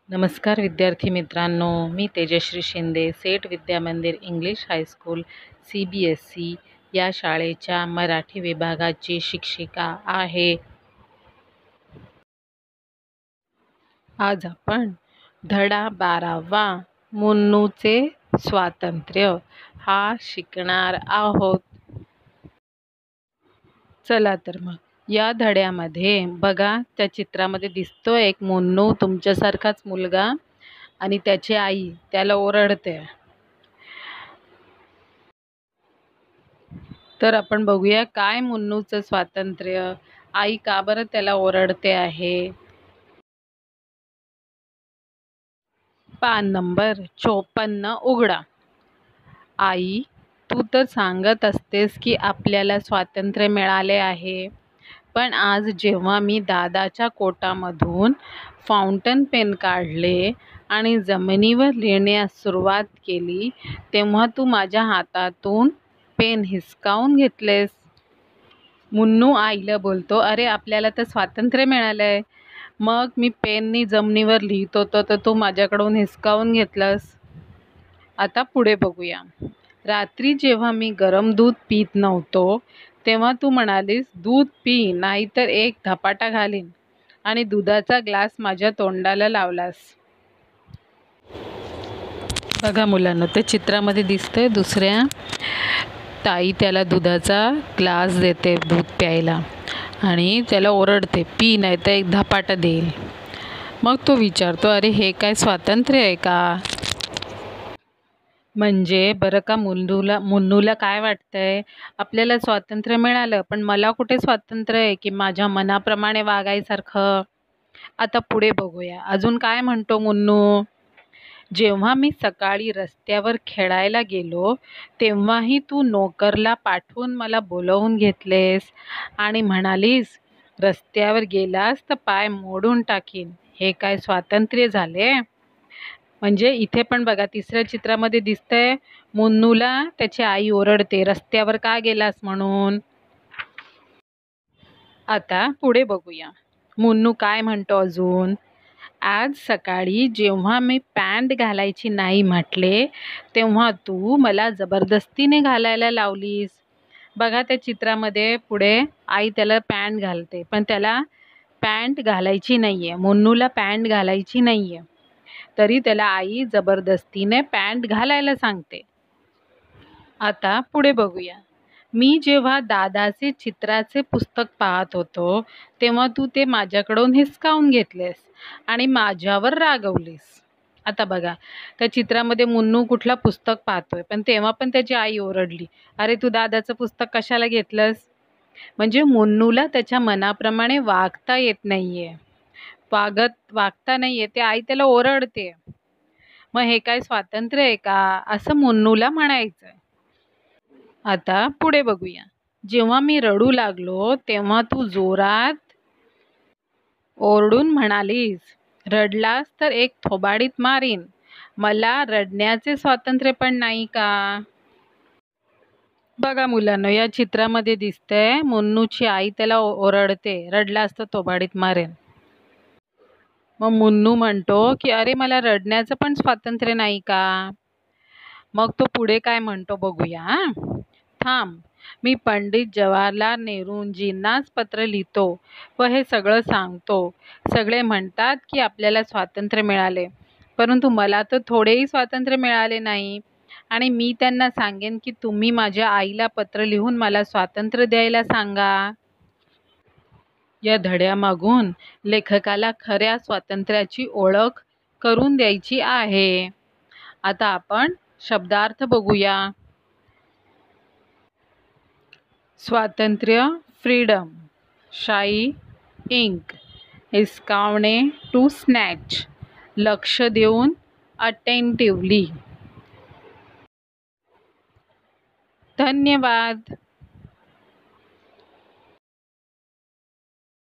नमस्कार विद्यार्थी मित्रांनो, मी तेजश्री शिंदे, सेठ विद्या मंदिर इंग्लिश हायस्कूल CBSE या शाळेच्या मराठी विभागाची शिक्षिका आहे. आज आपण धडा 12वा मुन्नूचे स्वातंत्र्य हा शिकणार आहोत. चला तर मग या धड्यामध्ये बघा, त्या चित्रामध्ये दिसतो एक मुन्नू तुमच्यासारखाच मुलगा आणि त्याची आई त्याला ओरडते. तर आपण बघूया काय मुन्नूचं स्वातंत्र्य, आई का बरं त्याला ओरडते आहे. पान नंबर 54 उघडा. आई, तू तर सांगत असतेस की आपल्याला स्वातंत्र्य मिळाले आहे, पण आज जेव्हा मी दादाच्या कोटामधून फाउंटन पेन काढले आणि जमिनीवर लिहिण्यास सुरुवात केली, तेव्हा तू माझ्या हातातून पेन हिसकावून घेतलेस. मुन्नू आईला बोलतो, अरे आपल्याला तर स्वातंत्र्य मिळालंय, मग मी पेननी जमिनीवर लिहित होतो तर तू माझ्याकडून हिसकावून घेतलंस. आता पुढे बघूया. रात्री जेव्हा मी गरम दूध पीत नव्हतो तेव्हा तू म्हणालीस, दूध पी नाहीतर एक धपाटा घालीन, आणि दुधाचा ग्लास माझ्या तोंडाला लावलास. बघा मुलांना, ते चित्रामध्ये दिसतंय दुसऱ्या ताई त्याला दुधाचा ग्लास देते दूध प्यायला आणि त्याला ओरडते, पी नाही तर एक धपाटा देईल. मग तो विचारतो, अरे हे काय स्वातंत्र्य आहे का? म्हणजे बरं का, मुन्नूला काय वाटतंय, आपल्याला स्वातंत्र्य मिळालं, पण मला कुठे स्वातंत्र्य आहे की माझ्या मनाप्रमाणे वागायसारखं. आता पुढे बघूया अजून काय म्हणतो मुन्नू. जेव्हा मी सकाळी रस्त्यावर खेळायला गेलो तेव्हाही तू नोकरला पाठवून मला बोलवून घेतलेस आणि म्हणालीस, रस्त्यावर गेलास तर पाय मोडून टाकीन. हे काय स्वातंत्र्य झाले? म्हणजे इथे पण बघा, तिसऱ्या चित्रामध्ये दिसतंय मुन्नूला त्याची आई ओरडते, रस्त्यावर का गेलास म्हणून. आता पुढे बघूया मुन्नू काय म्हणतो अजून. आज सकाळी जेव्हा मी पॅन्ट घालायची नाही म्हटले तेव्हा तू मला जबरदस्तीने घालायला लावलीस. बघा त्या चित्रामध्ये पुढे आई त्याला पॅन्ट घालते, पण त्याला पॅन्ट घालायची नाही आहे, मुन्नूला पॅन्ट घालायची नाही आहे, तरी त्याला आई जबरदस्तीने पॅन्ट घालायला सांगते. आता पुढे बघूया. मी जेव्हा दादाचे चित्राचे पुस्तक पाहत होतो तेव्हा तू ते माझ्याकडून हिसकावून घेतलेस आणि माझ्यावर रागवलीस. आता बघा, त्या चित्रामध्ये मुन्नू कुठला पुस्तक पाहतोय, पण तेव्हा पण त्याची आई ओरडली, अरे तू दादाचं पुस्तक कशाला घेतलंस. म्हणजे मुन्नूला त्याच्या मनाप्रमाणे वागता येत नाहीये, वागता नाहीये ते, आई त्याला ओरडते. मग हे काय स्वातंत्र्य आहे का, असं मुन्नूला म्हणायचंय. आता पुढे बघूया. जेव्हा मी रडू लागलो तेव्हा तू जोरात ओरडून म्हणालीस, रडलास तर एक थोबाडीत मारीन. मला रडण्याचे स्वातंत्र्य पण नाही का? बघा मुलांनो, या चित्रामध्ये दिसतंय मुन्नूची आई त्याला ओरडते, रडलास तर थोबाडीत मारेन. मग मुन्नू म्हणतो की अरे मला रडण्याचं पण स्वातंत्र्य नाही का? मग तो पुढे काय म्हणतो बघूया. थांब, मी पंडित जवाहरलाल नेहरूंजींनाच पत्र लिहितो व हे सगळं सांगतो. सगळे म्हणतात की आपल्याला स्वातंत्र्य मिळाले, परंतु मला तर थोडेही स्वातंत्र्य मिळाले नाही, आणि मी त्यांना सांगेन की तुम्ही माझ्या आईला पत्र लिहून मला स्वातंत्र्य द्यायला सांगा. या धड्यामागून लेखकाला खऱ्या स्वातंत्र्याची ओळख करून द्यायची आहे. आता आपण शब्दार्थ बघूया. स्वातंत्र्य, फ्रीडम. शाई, इंक. हिसकावणे, to snatch. लक्ष देऊन, अटेंटिव्हली. धन्यवाद.